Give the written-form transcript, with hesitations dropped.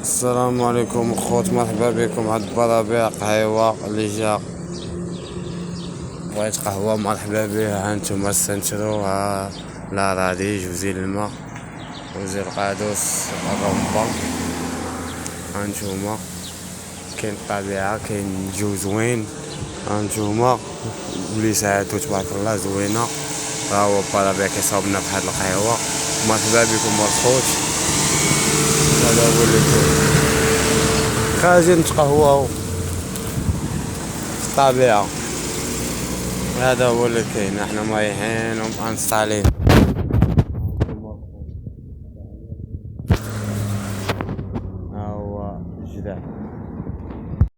السلام عليكم اخوت، مرحبا بكم عند برابيع قهيوة اللي جا بغيت قهوة مرحبا به. هانتوما استنشروها لاراضي وزير الماء وزير القادوس الرمبة. هانتوما كاين الطبيعة، كاين جو زوين. هانتوما اللي ساعدتو تبارك الله زوينة. ها هو برابيع كيصاوبنا بهاد القهوة. مرحبا بكم الخوت. هذا هو اللي كاين، خارجين نتقهواو في الطبيعة. هذا هو اللي كاين، احنا مريحين ومأنسطالين.